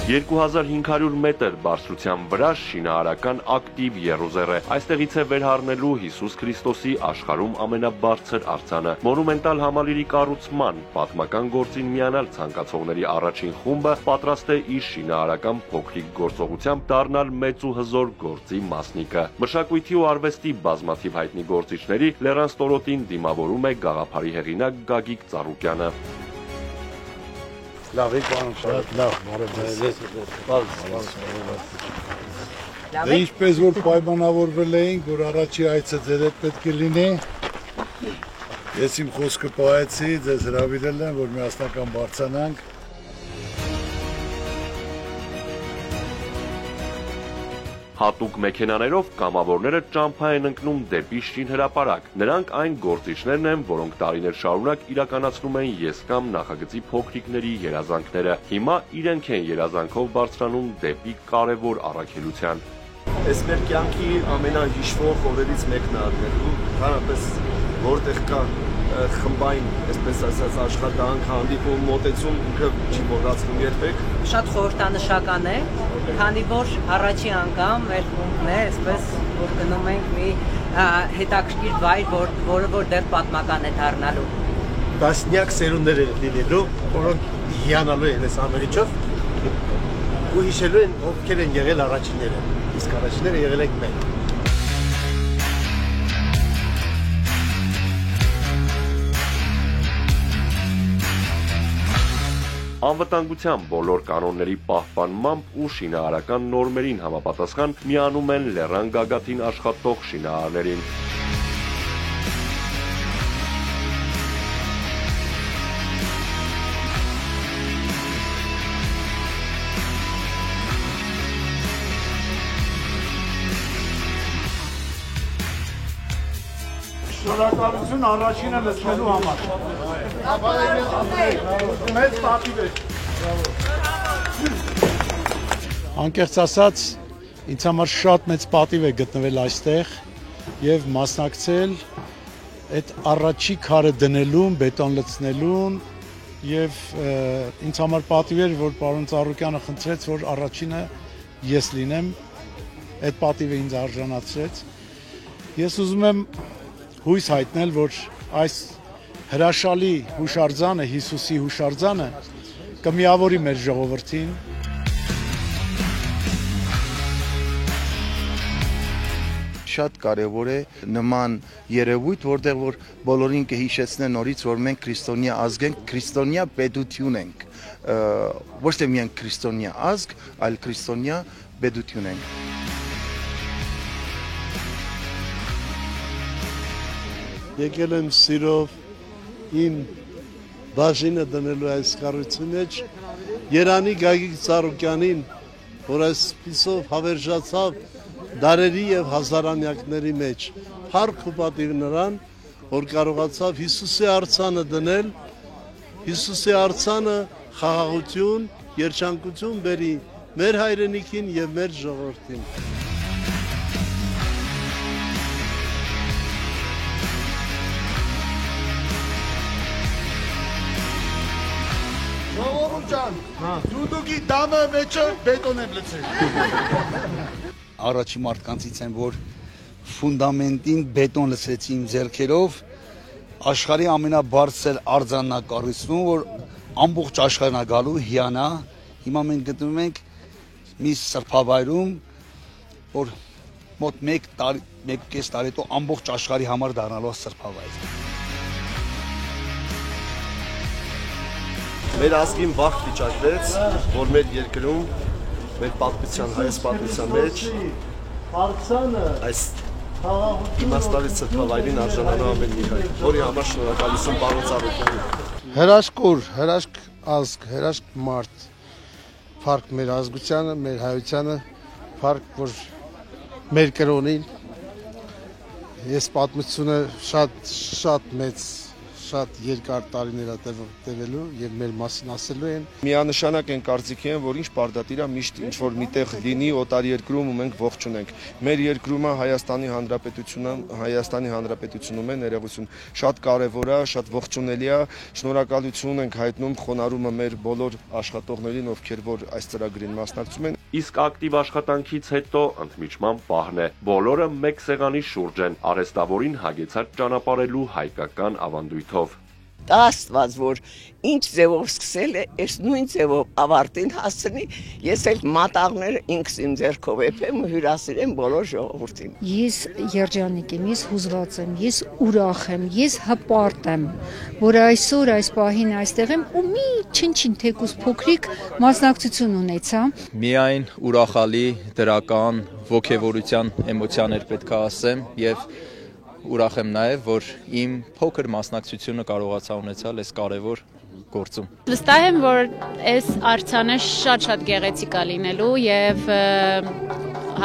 2500 մետր բարձրության վրա շինարարական ակտիվ եռուզեռ է։ Այստեղից է վերհառնելու Հիսուս Քրիստոսի աշխարհում ամենաբարձր արձանը։ Մոնումենտալ համալիրի կառուցման պատմական գործին միանալ ցանկացողների առաջին խումբը պատրաստ է իր շինարարական փոքրիկ գործողությամբ դառնալ մեծ ու հզոր գործի մասնիկը։ Մշակույթի ու արվեստի բազմաթիվ հայտնի գործիչների լեռան ստորոտին դիմավորում է գաղափարի հեղինակ Գագիկ Ծառուկյանը։ Լավ, շատ լավ, ինչպես որ պայմանավորվել էինք, որ առաջի այցը ձեր հետ պետք է լինի, ես իմ խոսքը պահեցի, ձեզ հրավիրել եմ, որ միասնական բարձրանանք։ Հատուկ մեքենաներով կամավորները ճամփա են ընկնում դեպի շինհրապարակ։ Նրանք այն գործիչներն են, որոնք տարիներ շարունակ իրականացնում են եսկամ նախագծի փոքրիկների երազանքները։ Հիմա իրենք են երազանքով բարձրանում դեպի կարևոր առաքելության։ Այս մեր կյանքի ամենահիշվող օրերից մեկն է արկելու, հանրապես որտեղ կա խմբային, այսպես ասած, աշխատանք, հանդիպում, մոտեցում, ինքը չի մոռացվում երբեք։ Շատ խորհրդանշական է, քանի որ առաջի անգամ մեր խումբն է, այսպես որ գնում ենք մի հետաքրքիր վայր, որը որ դեռ պատմական է դառնալու։ Տասնյակ սերունդներ են լինելու, որոնք հիանալու են այս ամենիչով ու հիշելու են ովքեր են եղել առաջինները, իսկ առաջինները եղել ենք մենք։ Անվտանգության բոլոր կանոնների պահպանմամբ ու շինարարական նորմերին համապատասխան միանում են լեռան գագաթին աշխատող շինարարներին։ Շնորհակալություն առաջինը լսնելու համար։ Մեծ պատիվ է։ Անկեղծ ասած, ինձ համար շատ մեծ պատիվ է գտնվել այստեղ եւ մասնակցել այդ առաջի քարը դնելուն, բետոն լցնելուն եւ ինձ համար պատիվ էր, որ պարոն Ծառուկյանը խնդրեց, որ առաջինը ես լինեմ, այդ պատիվը ինձ արժանացրեց։ Ես ուզում եմ հույս հայտնել, որ այս հրաշալի հուշարձանը, Հիսուսի հուշարձանը կմիավորի մեր ժողովրդին։ Շատ կարևոր է նման երևույթ, որտեղ որ բոլորին կհիշեցնեն նորից, որ մենք քրիստոնյա ազգ ենք, քրիստոնյա պետություն ենք, ոչ թե միայն քրիստոնյա ազգ, այլ քրիստոնյա պետություն ենք։ Եկել եմ սիրով իմ բաժինը դնելու այս կառույցի մեջ, Երանի Գագիկ Ծառուկյանին, որ այսպիսով հավերժացավ դարերի եւ հազարանյակների մեջ, փառք ու պատիվ նրան, որ կարողացավ Հիսուսի արձանը դնել, Հիսուսի արձանը խաղաղություն, երջանկություն բերի մեր հայրենիքին եւ մեր ժողովրդին։ Դուդուկի դամը մեջը բետոն եմ լցել։ Առաջի մարդկանցից եմ, որ ֆունդամենտին բետոն լցրեցի իմ ձեռքերով, աշխարհի ամենաբարձր արձանն կառուցվում, որ ամբողջ աշխարհն է գալու հիանա։ Հիմա մենք գտնվում ենք մի սրբավայրում, որ մոտ 1.5 տարի հետո ամբողջ աշխարհի համար դառնալու է սրբավայր։ Մեր ազգին վախ վիճակվեց, որ մեր երկրում, մեր պատմության, հայոց պատմության մեջ այս իմաստալից սրբավայրին արժանանա ամեն մի հայ, որի համար շնորհակալություն պարոն Ծառուկյանին։ Հրաշք օր, հրաշք ազգ, հրաշք մարդ, փառք մեր ազգությանը, մեր հայությանը, փառք որ մեր կրոնին։ Ես պատմությունը շատ մեծ, շատ երկար տարիներ է տևելու եւ մեր մասին ասելու են։ Միանշանակ են կարծիքի են, որ ինչ պարտադիր է միշտ ինչ որ միտեղ լինի օտար երկրում ու մենք ողջ ունենք։ Մեր երկրումը Հայաստանի Հանրապետությունում է ներողություն։ Շատ կարևոր է, շատ ողջունելի է։ Շնորհակալություն ենք հայտնում խոնարհումը մեր բոլոր աշխատողներին, ովքեր որ այս ծրագրին մասնակցում են։ Իսկ ակտիվ աշխատանքից հետո ընդմիջման պահն է։ Բոլորը մեկ սեղանի շուրջ են, արհեստավորին հագեցած ճանապարհելու հայկական ավանդույթով։ Դա Աստված, որ ինչ ձևով սկսել է, այս նույն ձևով ավարտին հասցնի, ես էլ մատաղները ինքս իմ ձեռքով եփեմ ու հյուրասիրեմ բոլոր ժողովրդին։ Ես երջանիկ եմ, ես հուզված եմ, ես ուրախ եմ, ես հպարտ եմ, որ այսօր այս պահին այստեղ եմ ու մի չնչին թեկուզ փոքրիկ մասնակցություն ունեցա։ Միայն ուրախալի, դրական, ոգևորության էմոցիաներ պետք է ասեմ եւ ուրախ եմ նաև, որ իմ փոքր մասնակցությունը կարողացա ունեցալ այս կարևոր գործում։ Վստահ եմ, որ այս արձանը շատ գեղեցիկ է լինելու եւ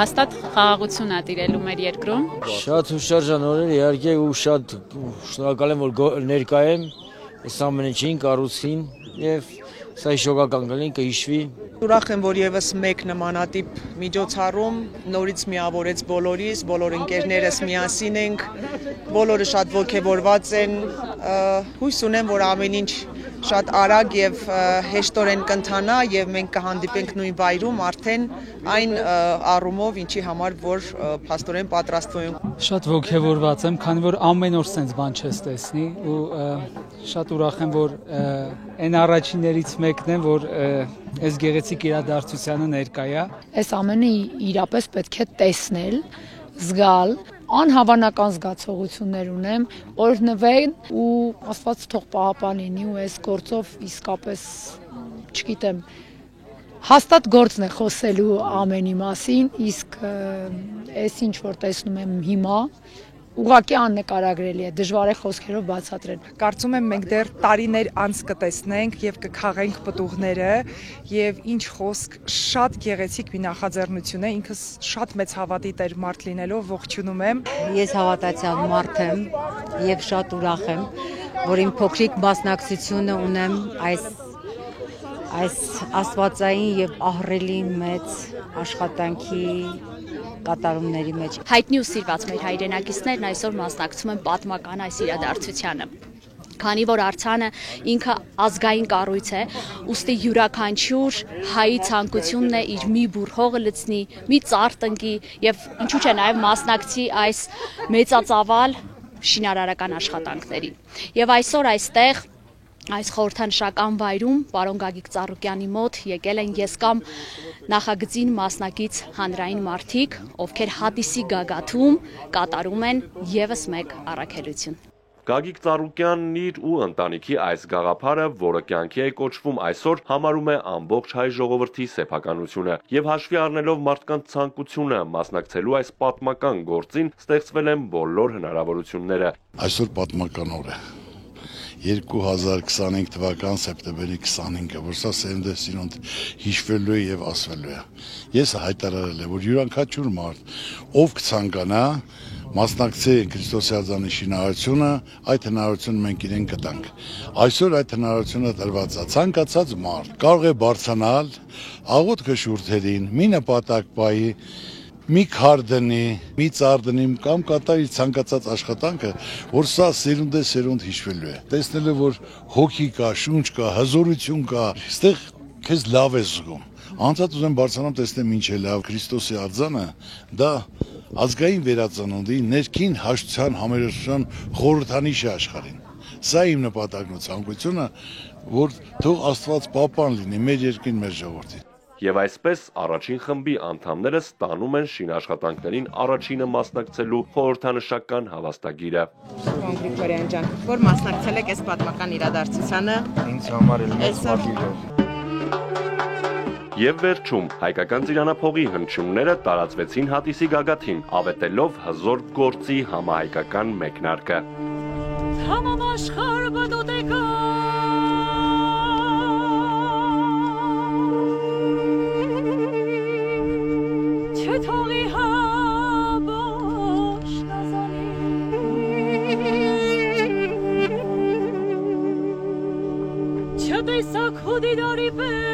հաստատ խաղաղություն է տիրելու մեր երկրում։ Շատ հուշարժան օրեր իհարկե ու շատ շնորհակալ եմ, որ ներկա եմ այս ամենը չին կառուցին եւ սա շոկական կլինի, կհիշվի։ Ուրախ եմ, որ եւս մեկ նմանատիպ միջոցառում նորից միավորեց բոլորիս, բոլոր ընկերներս միասին ենք, բոլորը շատ ոգևորված են, հույս ունեմ, որ ամեն ինչ շատ արագ եւ հեշտորեն կընթանա եւ մենք կհանդիպենք նույն վայրում արդեն այն առումով, ինչի համար որ փաստորեն պատրաստվում ենք։ Շատ ոգևորված եմ, քանի որ ամեն օր sense բան չես տեսնի ու շատ ուրախ եմ, որ այն առաջիններից մեկն եմ, որ այս գեղեցիկ իրադարձությանը ներկա է։ Այս ամենը իրապես պետք է տեսնել, զգալ, անհավանական զգացողություններ ունեմ, օրհնվեն ու Աստված թող պահապան լինի ու այս գործով իսկապես, չգիտեմ, հաստատ գործն է խոսելու ամենի մասին, իսկ այս ինչ որ տեսնում եմ հիմա, ուղղակի աննկարագրելի է, դժվար է խոսքերով բացատրել։ Կարծում եմ մենք դեռ տարիներ անց կտեսնենք եւ կքաղենք պտուղները եւ ինչ խոսք շատ գեղեցիկ մի նախաձեռնություն է, ինքս շատ մեծ հավատի տեր մարդ լինելով ողջունում եմ։ Ես հավատացյալ մարդ եմ եւ շատ ուրախ եմ, որ իմ փոքրիկ մասնակցությունը ունեմ այս աստվածային եւ ահռելի մեծ աշխատանքի կատարումների մեջ։ Հայտնի ու սիրված մեր հայրենակիցներն այսօր մասնակցում են պատմական այս իրադարձությանը։ Քանի որ արձանը ինքը ազգային կառույց է, ուստի յուրաքանչյուր հայի ցանկությունն է իր մի բուռ հողը լցնի, մի ծառ տնկի եւ ինչու՞ չէ նաեւ մասնակցի այս մեծածավալ շինարարական աշխատանքներին։ Եվ այսօր այստեղ այս խորհրդանշական վայրում պարոն Գագիկ Ծառուկյանի մոտ եկել են եսկամ նախագծին մասնակից հանրային մարդիկ, ովքեր հատիսի գագաթում կատարում են եւս մեկ առաքելություն։ Գագիկ Ծառուկյանն իր ու ընտանիքի այս գաղափարը, որը կյանքի է կոչվում այսօր, համարում է ամբողջ հայ ժողովրդի սեփականությունը եւ հաշվի առնելով մարդկանց ցանկությունը մասնակցելու այս պատմական գործին ստեղծվել են բոլոր հնարավորությունները։ Այսօր պատմական օր է։ 2025 թվական սեպտեմբերի 25-ը, որ սա սերնդե սիրունդ հիշվելու է եւ ասվելու է։ Ես հայտարարել եմ, որ յուրաքանչյուր մարդ, ով կցանկանա, մասնակցի Քրիստոսի արձանի շինարարությունը, այդ հնարավորությունը մենք իրեն կտանք։ Այսօր այդ հնարավորությունը տրված է։ Ցանկացած մարդ կարող է բարձրանալ աղոթքը շուրթերին, մի նպատակ պայի, մի քար դնի, մի ծառ դնի կամ կատարի ցանկացած աշխատանքը, որ սա սերունդ հիշվելու է։ Տեսնելով, որ հոգի կա, շունչ կա, հզորություն կա, այստեղ քեզ լավ է զգում։ Անցած ուզեմ բարձրանամ տեսնեմ ինչ է լավ Քրիստոսի արձանը, դա ազգային վերածնունդի ներքին հաշտության համերաշխության խորհրդանիշ է աշխարհին։ Սա իմ նպատակն ու ցանկությունը, որ թող Աստված պապան լինի մեր երկրին, մեր ժողովրդին։ Եվ այսպես առաջին խմբի անդամները ստանում են շինաշխատանքներին առաջինը մասնակցելու խորհրդանշական հավաստագիրը։ Գրիգորյան ջան, որ մասնակցել եք այս պատմական իրադարձությանը, ինձ համար էլ մեծ պատիվ է։ Եվ վերջում հայկական ծիրանափողի հնչյունները տարածվեցին հատիսի գագաթին, ավետելով հզոր գործի համահայկական մեկնարկը։ Համամաշխարհ բնոտեկա Չթողի հաբոш նազանի դիրարի պես